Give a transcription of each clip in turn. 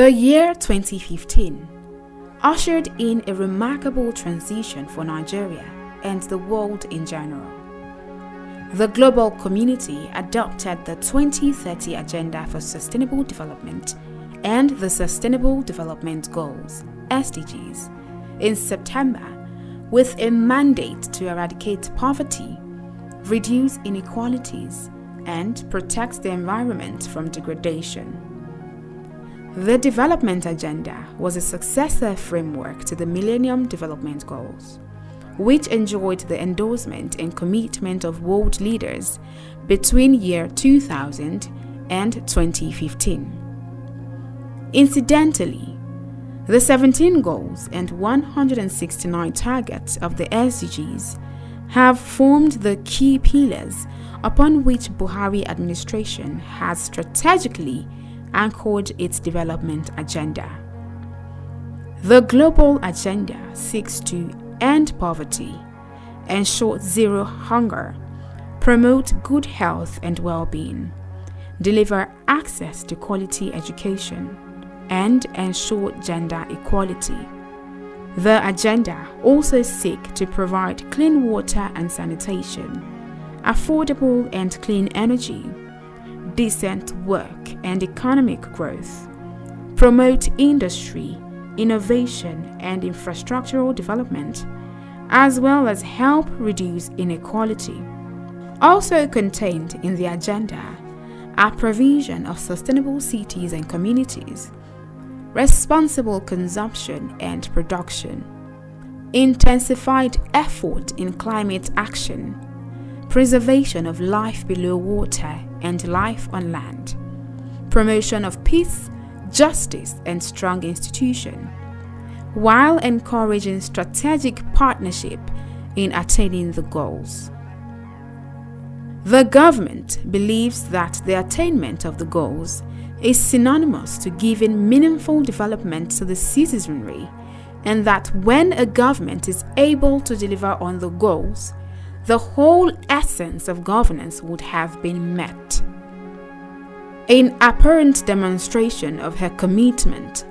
The year 2015 ushered in a remarkable transition for Nigeria and the world in general. The global community adopted the 2030 Agenda for Sustainable Development and the Sustainable Development Goals (SDGs) in September with a mandate to eradicate poverty, reduce inequalities, and protect the environment from degradation. The Development Agenda was a successor framework to the Millennium Development Goals, which enjoyed the endorsement and commitment of world leaders between year 2000 and 2015. Incidentally, the 17 goals and 169 targets of the SDGs have formed the key pillars upon which Buhari administration has strategically anchored its development agenda. The global agenda seeks to end poverty, ensure zero hunger, promote good health and well-being, deliver access to quality education, and ensure gender equality. The agenda also seeks to provide clean water and sanitation, affordable and clean energy, decent work and economic growth, promote industry, innovation and infrastructural development, as well as help reduce inequality. Also contained in the agenda are provision of sustainable cities and communities, responsible consumption and production, intensified effort in climate action, preservation of life below water and life on land, promotion of peace, justice, and strong institutions, while encouraging strategic partnership in attaining the goals. The government believes that the attainment of the goals is synonymous to giving meaningful development to the citizenry, and that when a government is able to deliver on the goals, the whole essence of governance would have been met. In apparent demonstration of her commitment,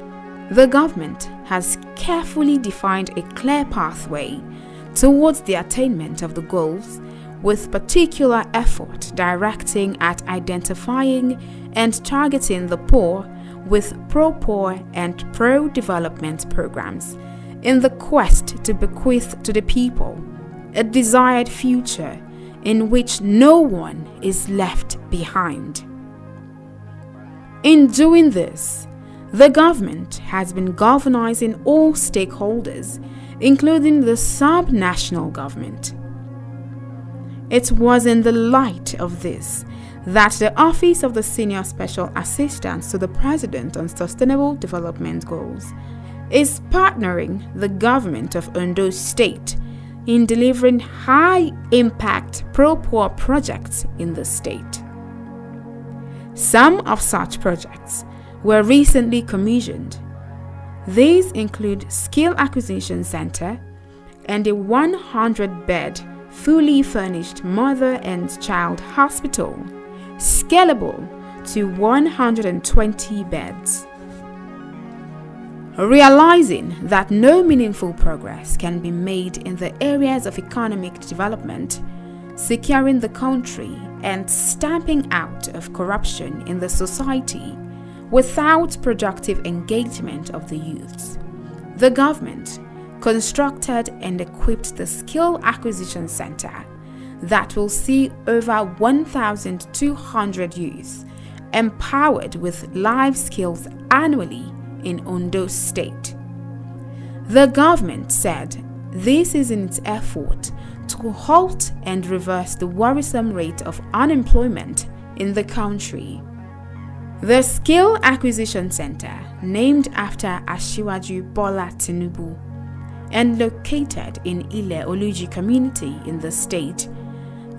the government has carefully defined a clear pathway towards the attainment of the goals, with particular effort directing at identifying and targeting the poor with pro-poor and pro-development programs in the quest to bequeath to the people a desired future in which no one is left behind. In doing this, the government has been galvanizing all stakeholders, including the sub-national government. It was in the light of this that the Office of the Senior Special Assistant to the President on Sustainable Development Goals is partnering the government of Ondo State in delivering high-impact pro-poor projects in the state. Some of such projects were recently commissioned. These include Skill Acquisition Center and a 100-bed, fully furnished mother and child hospital, scalable to 120 beds. Realizing that no meaningful progress can be made in the areas of economic development, securing the country, and stamping out of corruption in the society without productive engagement of the youths, the government constructed and equipped the Skill Acquisition Center that will see over 1,200 youths empowered with life skills annually in Ondo State. The government said this is in its effort to halt and reverse the worrisome rate of unemployment in the country. The Skill Acquisition Center, named after Asiwaju Bola Tinubu and located in Ile-Oluji community in the state,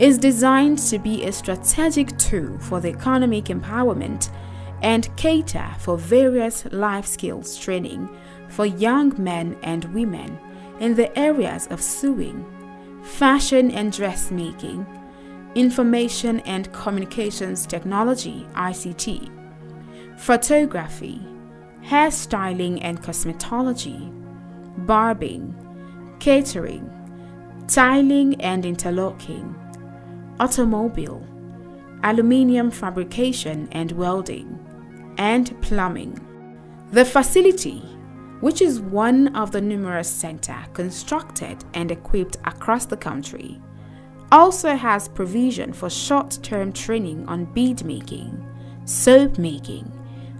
is designed to be a strategic tool for the economic empowerment and cater for various life skills training for young men and women in the areas of sewing, fashion and dressmaking, information and communications technology (ICT), photography, hairstyling and cosmetology, barbing, catering, tiling and interlocking, automobile, aluminium fabrication and welding, and plumbing. The facility, which is one of the numerous centers constructed and equipped across the country, also has provision for short-term training on bead making, soap making,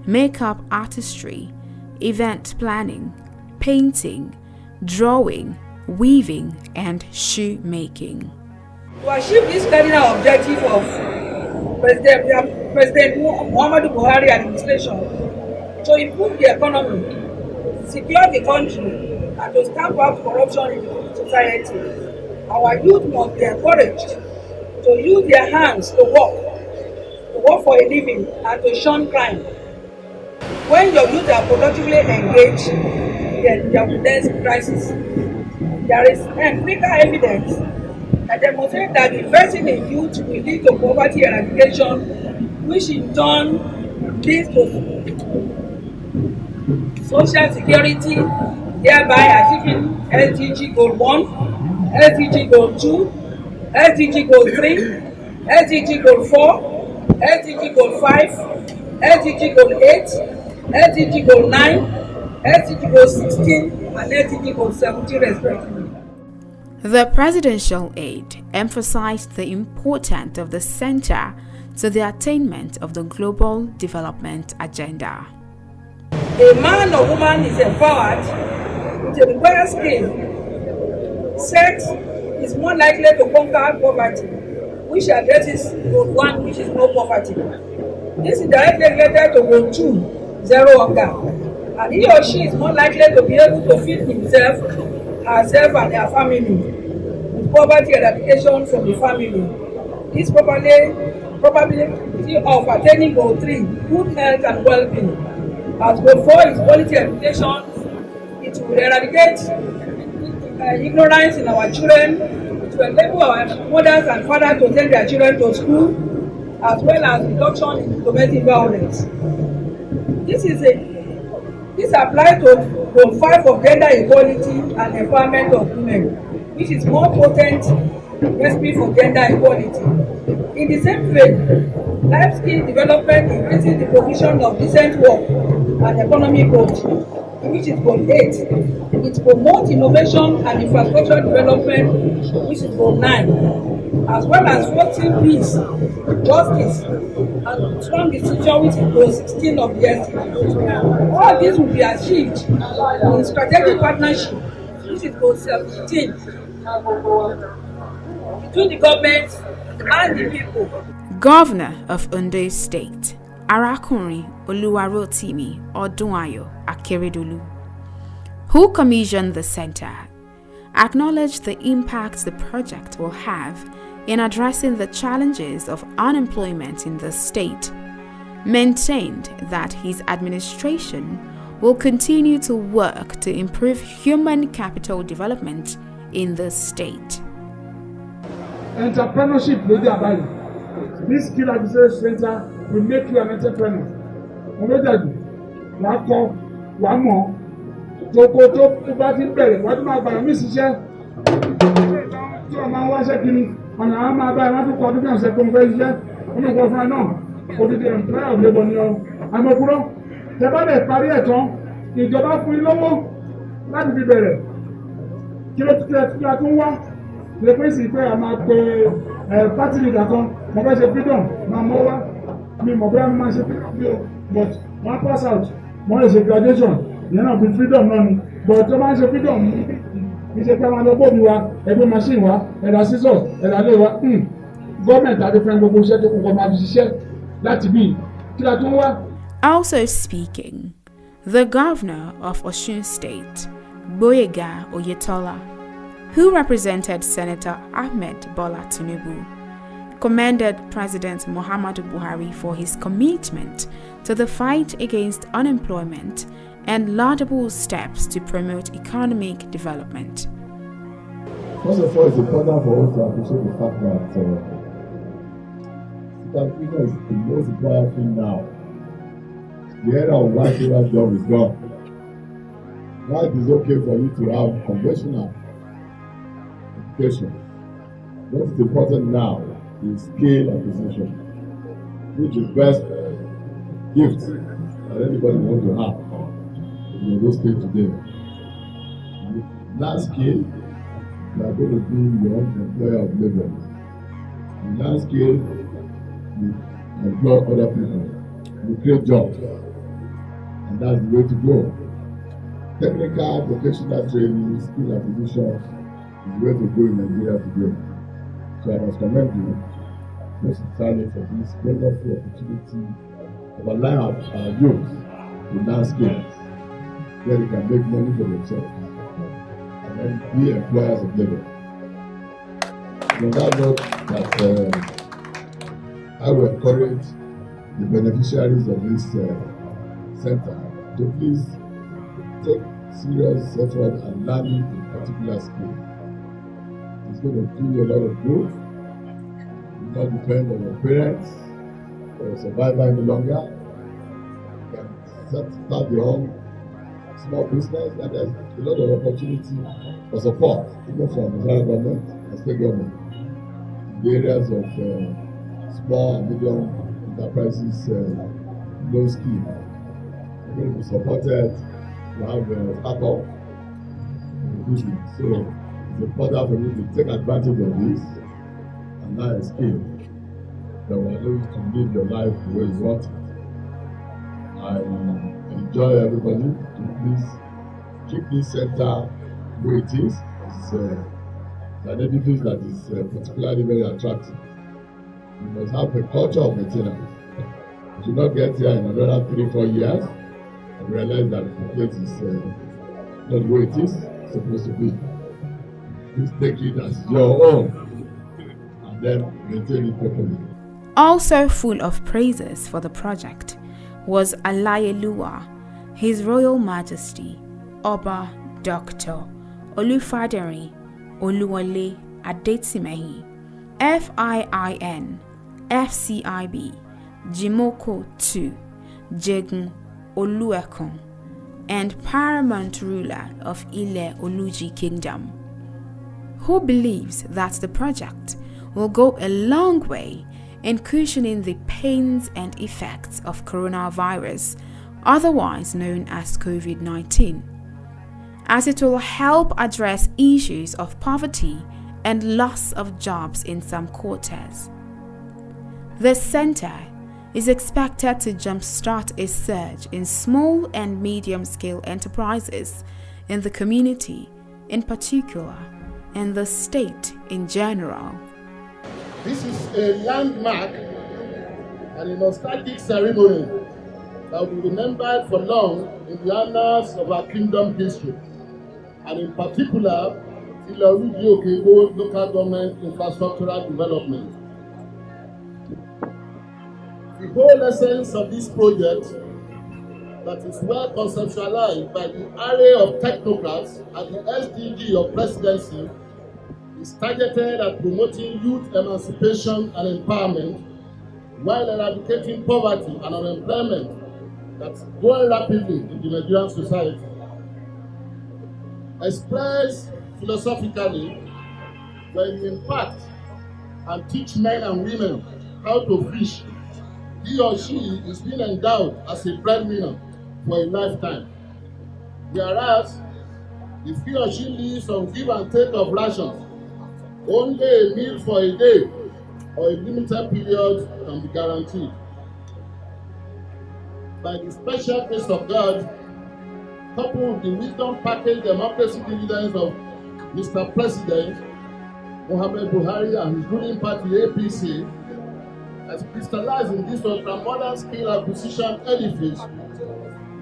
makeup artistry, event planning, painting, drawing, weaving, and shoemaking. To achieve this cardinal objective of President Muhammadu Buhari administration to improve the economy, secure the country, and to stamp out corruption in the society, our youth must be encouraged to use their hands to work for a living, and to shun crime. When your youth are productively engaged, then there will be less crisis. There is empirical evidence that demonstrates that investing in youth will lead to poverty eradication, which in turn leads to social security, thereby achieving SDG Goal 1, SDG Goal 2, SDG Goal 3, SDG Goal 4, SDG Goal 5, SDG Goal 8, SDG Goal 9, SDG Goal 16, and SDG Goal 17 respectively. The presidential aide emphasized the importance of the center to the attainment of the global development agenda. A man or woman is empowered with a required skill. Sex is more likely to conquer poverty, which addresses Goal 1, which is no poverty. This is directly related to Goal 2, zero hunger, and he or she is more likely to be able to feed himself, herself, and their family, with poverty eradication from the family. This probability of attaining Goal 3, good health and well-being. As Goal 4 is quality education, it will eradicate ignorance in our children. It will enable our mothers and fathers to send their children to school, as well as reduction in domestic violence. This applies to Goal 5 of gender equality and empowerment of women, which is more potent recipe for gender equality. In the same way, life skill development increases the provision of decent work and economic growth, which is Goal 8. It promotes innovation and infrastructure development, which is Goal 9, as well as fostering peace, justice, and strong institutions, which is Goal 16 of the SDGs. All this will be achieved in strategic partnership, which is Goal 17, between the government and the people. Governor of Ondo State, Arakunrin Oluwarotimi Akeredolu, who commissioned the center, acknowledged the impact the project will have in addressing the challenges of unemployment in the state, maintained that his administration will continue to work to improve human capital development in the state. Entrepreneurship ló dé àbáyé. This skill acquisition center will make you an entrepreneur. Mo ló dàgbù, wàá kọ́, wàá mọ̀, tó bá ti bẹ̀rẹ̀, wàá tún máa gbàgbọ́ mí ṣiṣẹ́. Tí wọ́n máa ń wáṣẹ́ kiri, ọ̀nà àwọn máa bá ẹ wọ́n tún kọ́ ọdún bí ọ̀sẹ̀ tó ń fẹ́ ṣiṣẹ́. Wọ́n mọ̀ kọ́ fún ẹ náà, odidi employer of labour ni ọ. Àmọ̀kúrọ́, tẹ bá lè parí ẹ̀ tán, ìjọba fún yín lọ́wọ́ láti fi bẹ̀rẹ̀. Kí ló tún wá? Le pé sì pé a máa pe party leader kan mo fẹ́ ṣe freedom máa mọ́ wá mi mọ̀ bóyá mo máa ṣe freedom bí o but wọ́n pass out wọ́n lè ṣe graduation ìyẹn náà fi freedom náà ni but tó máa ń ṣe freedom kì í ṣe pé máa lọ bóbi wa ẹgbẹ́ machine wa ẹ̀dá scissors ẹ̀dá lé wa gọ́ọ̀mẹ̀ntì àti fẹ́ gbogbo iṣẹ́ tó kọ́kọ́ máa fi ṣiṣẹ́ láti bí kí la tún wá. Also speaking, the governor of Osun State, Gboyega Oyetola, who represented Senator Ahmed Bola Tinubu, commended President Muhammadu Buhari for his commitment to the fight against unemployment and laudable steps to promote economic development. First of all, it's important for us to appreciate the fact that Africa is the most powerful now The era of white collar job is gone. Now it is okay for you to have conventional education. What is important now is skill acquisition, which is best gift that anybody wants to have in Ondo State today. With that skill, you are going to be your own employer of labor. With that skill, you employ other people, you create jobs, and that's the way to go. Technical, vocational training, skill acquisition is the way to go in Nigeria today. So I must commend you most entirely for this wonderful opportunity of allowing our youth to learn skills where they can make money for themselves and then be employers of labor. So that note that I will encourage the beneficiaries of this center to please take serious effort and learning a particular skill. It's going to do you a lot of good. You will not depend on your parents or your survivor any longer. You can start your own small business, and there's a lot of opportunity for support, even from the federal government and state government. In the areas of small and medium enterprises loan scheme, you're going to be supported to have a startup business. So it's important for you to take advantage of this and learn a skill that will allow you to live your life the way you want it. I enjoy everybody to please keep this center where it is. It's an edifice that is particularly very attractive. You must have a culture of maintenance. You should not get here in another 3-4 years and realize that the place is not where it is supposed to be. Please take it as your own and then maintain it properly. Also full of praises for the project was Ile-Oluji, His Royal Majesty Oba Dr. Olufadere Oluwole-Adefulire, FIIN, FCIB, Jimoko II, Jegun Oluekun, and paramount ruler of Ile-Oluji Kingdom, who believes that the project will go a long way in cushioning the pains and effects of coronavirus, otherwise known as COVID-19, as it will help address issues of poverty and loss of jobs in some quarters. The center is expected to jumpstart a surge in small and medium-scale enterprises in the community in particular, and the state in general. This is a landmark and a nostalgic ceremony that will be remembered for long in the annals of our kingdom history, and in particular, Ile-Oluji local government infrastructural development. The whole essence of this project, that is well conceptualized by the array of technocrats at the SDG of presidency, is targeted at promoting youth emancipation and empowerment while eradicating poverty and unemployment that's growing rapidly in the Nigerian society. Expressed philosophically, when you impact and teach men and women how to fish, he or she is being endowed as a breadwinner for a lifetime. Whereas, if he or she lives on give and take of rations, only a meal for a day or a limited period can be guaranteed. By the special grace of God, coupled with the wisdom package democracy dividends of Mr. President Muhammadu Buhari and his ruling party APC, has crystallized in this ultra-modern scale acquisition edifice,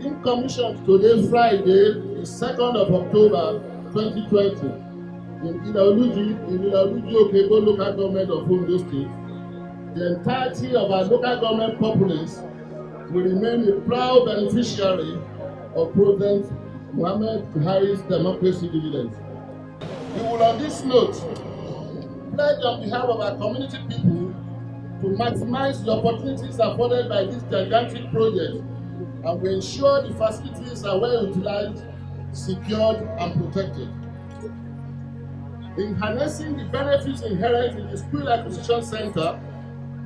in commissioned today, Friday, the 2nd of October 2020, in Ile-Oluji local government of Ondo State. The entirety of our local government populace will remain a proud beneficiary of President Muhammadu Buhari's democracy dividends. We will, on this note, pledge on behalf of our community people to maximize the opportunities afforded by this gigantic project and we ensure the facilities are well utilized, secured, and protected. In harnessing the benefits inherent in the Skill Acquisition Center,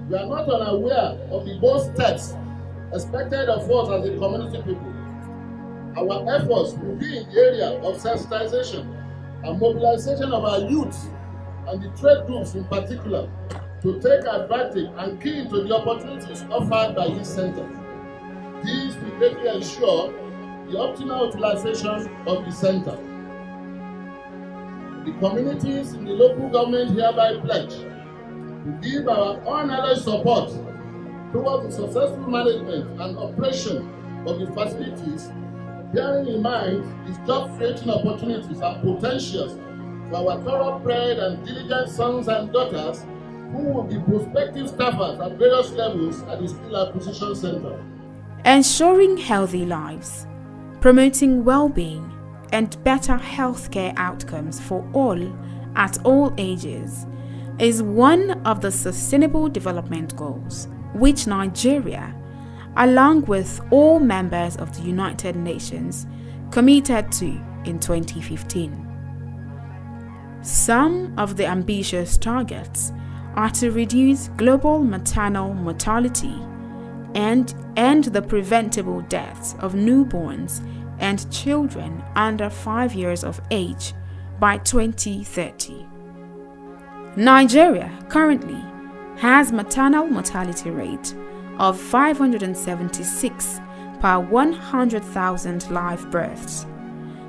we are not unaware of the bold steps expected of us as a community people. Our efforts will be in the area of sensitization and mobilization of our youth and the trade groups in particular to take advantage and key into the opportunities offered by this center. These will greatly ensure the optimal utilization of the center. The communities in the local government hereby pledge to give our unalloyed support towards the successful management and operation of the facilities, bearing in mind its job-creating opportunities and potentials for our thoroughbred and diligent sons and daughters who will be prospective staffers at various levels at the Skill Acquisition Center. Ensuring healthy lives, promoting well-being and better healthcare outcomes for all at all ages is one of the Sustainable Development Goals, which Nigeria, along with all members of the United Nations, committed to in 2015. Some of the ambitious targets are to reduce global maternal mortality and end the preventable deaths of newborns and children under 5 years of age by 2030. Nigeria currently has maternal mortality rate of 576 per 100,000 live births,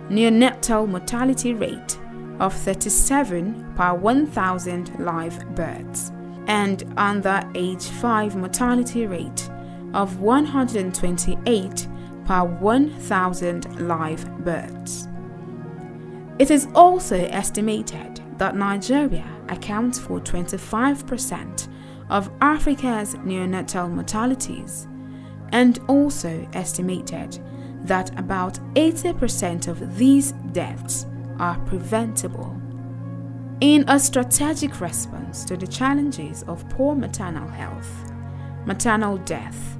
neonatal mortality rate of 37 per 1,000 live births, and under age 5 mortality rate of 128 per 1,000 live births. It is also estimated that Nigeria accounts for 25% of Africa's neonatal mortalities, and also estimated that about 80% of these deaths are preventable. In a strategic response to the challenges of poor maternal health, maternal death,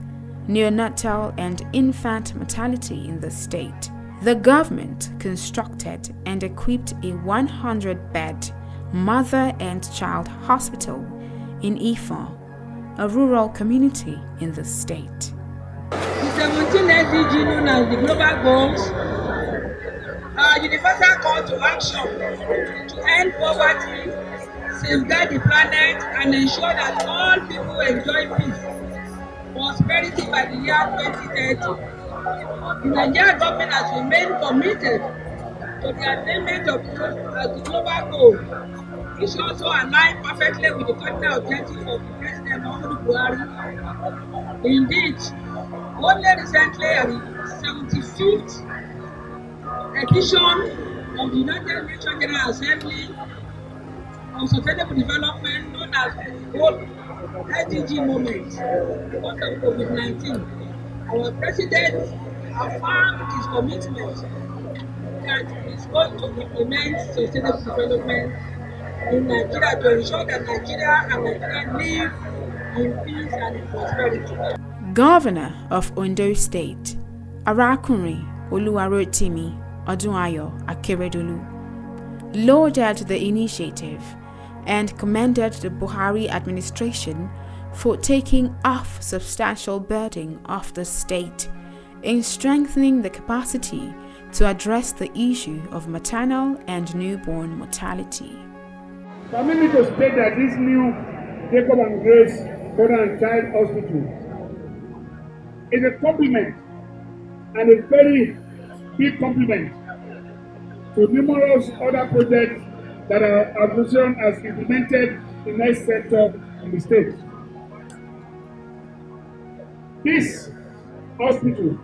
neonatal and infant mortality in the state, the government constructed and equipped a 100-bed mother and child hospital in Ifon, a rural community in the state. The 17 SDGs known as the Global Goals are universal call to action to end poverty, safeguard the planet, and ensure that all people enjoy peace, prosperity by the year 2030. The Nigerian government has remained committed to the attainment of the global goal, which also aligns perfectly with the cardinal objective of the President Muhammadu Buhari. Indeed, only recently at the 75th edition of the United Nations General Assembly on Sustainable Development, known as the World SDG Moment, because of COVID-19, our President affirmed his commitment that he is going to implement sustainable development in Nigeria to ensure that Nigeria and Nigeria live in peace and in prosperity. Governor of Ondo State, Arakunrin Oluwarotimi Odunayo Akeredolu, lauded the initiative and commended the Buhari administration for taking off substantial burden off the state in strengthening the capacity to address the issue of maternal and newborn mortality. Permit me to state that this new Jacob and Grace Mother and Child Hospital is a compliment, and a very big compliment, to numerous other projects that our administration has implemented in the health sector in the state. This hospital,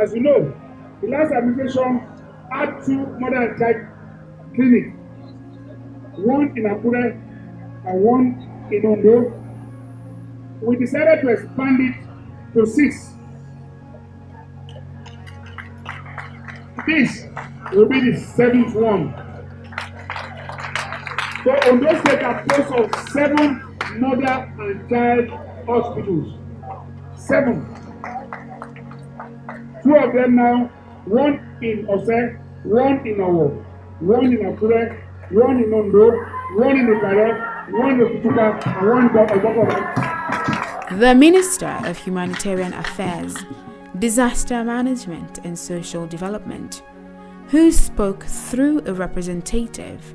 as you know, the last administration had 2 mother and child clinics, one in Akure and one in Ondo. We decided to expand it to 6. This will be the 7th one. So Ondo State has boast of 7 mother and child hospitals. 7. 2 of them now, one in Ose, one in Owo, one in Akure, one in Ondo, one in Ikare, one in Kutuka, and one in Ogogo. The Minister of Humanitarian Affairs, Disaster Management and Social Development, who spoke through a representative,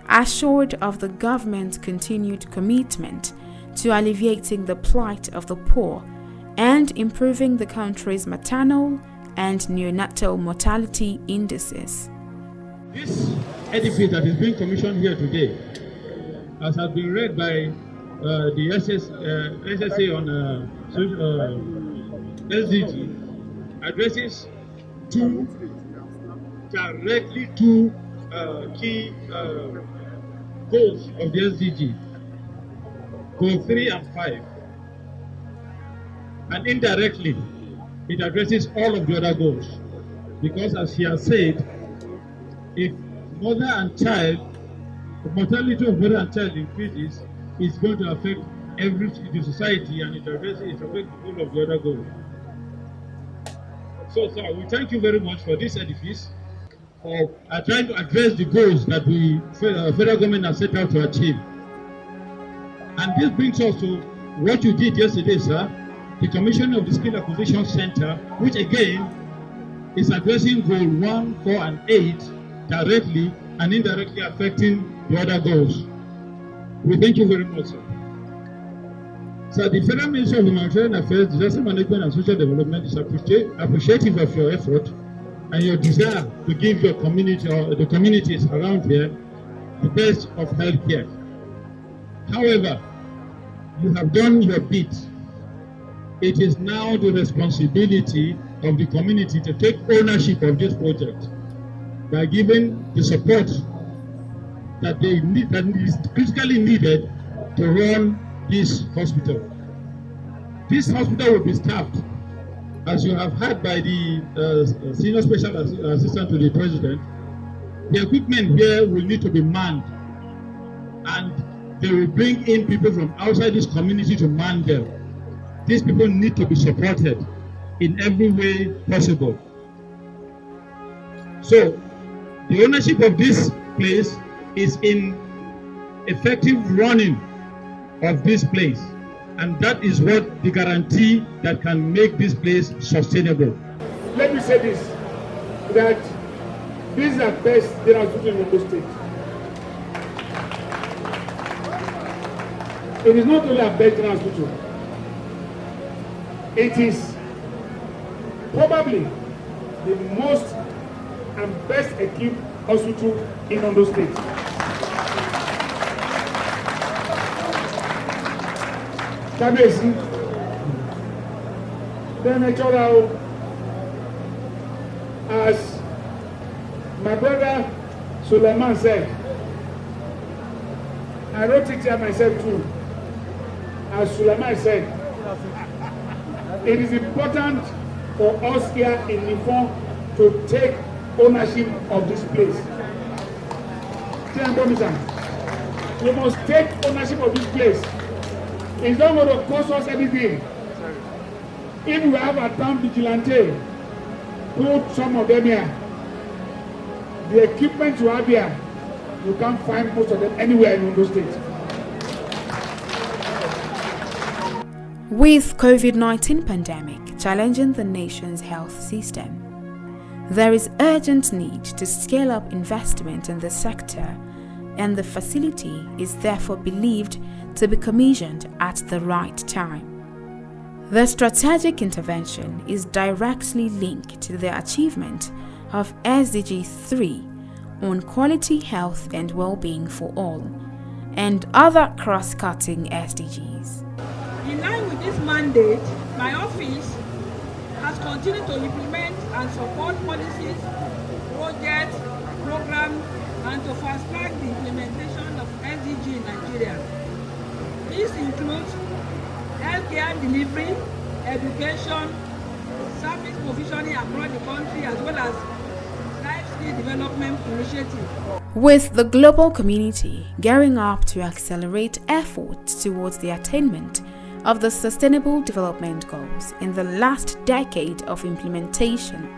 assured of the government's continued commitment to alleviating the plight of the poor and improving the country's maternal and neonatal mortality indices. This edifice that is being commissioned here today, as has been read by the SSA on SDG, addresses directly two key goals of the SDG, goal 3 and 5. And indirectly, it addresses all of the other goals. Because as he has said, if mother and child, the mortality of mother and child increases, it's going to affect the society, and it affects all of the other goals. So we thank you very much for this edifice, for trying to address the goals that the federal government has set out to achieve. And this brings us to what you did yesterday, sir, the commissioning of the Skill Acquisition Center, which again is addressing goal 1, 4, and 8 directly and indirectly affecting the other goals. We thank you very much, sir. So the Federal Ministry of Humanitarian Affairs, Disaster Management and Social Development is appreciative of your effort and your desire to give your community or the communities around here the best of health care. However, you have done your bit. It is now the responsibility of the community to take ownership of this project by giving the support that they need, that is critically needed to run this hospital. This hospital will be staffed, as you have heard by the Senior Special Assistant to the President. The equipment here will need to be manned, and they will bring in people from outside this community to man them. These people need to be supported in every way possible. So, the ownership of this place is in effective running of this place, and that is what the guarantee that can make this place sustainable. Let me say this, that these are best general hospital in Ondo State. It is not only a best general hospital, it is probably the most and best equipped hospital in Ondo State. Kabezi, then as my brother Suleiman said, I wrote it here myself too. As Suleiman said, it is important for us here in Ifon to take ownership of this place. We must take ownership of this place. It's not going to cost us anything. If we have a town vigilante, put some of them here. The equipment you have here, you can't find most of them anywhere in Ondo State. With COVID-19 pandemic challenging the nation's health system, there is urgent need to scale up investment in the sector, and the facility is therefore believed to be commissioned at the right time. The strategic intervention is directly linked to the achievement of SDG 3 on quality health and well-being for all, and other cross-cutting SDGs. In line with this mandate, my office has continued to implement and support policies, projects, programs, and to fast-track the implementation of SDG in Nigeria. This includes healthcare delivery, education, service provisioning across the country, as well as life skill development initiatives. With the global community gearing up to accelerate efforts towards the attainment of the Sustainable Development Goals in the last decade of implementation.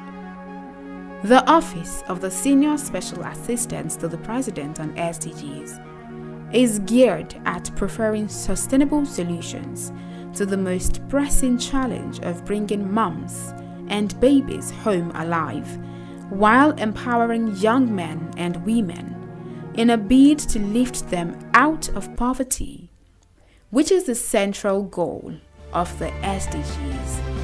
The Office of the Senior Special Assistant to the President on SDGs is geared at preferring sustainable solutions to the most pressing challenge of bringing moms and babies home alive, while empowering young men and women in a bid to lift them out of poverty, which is the central goal of the SDGs.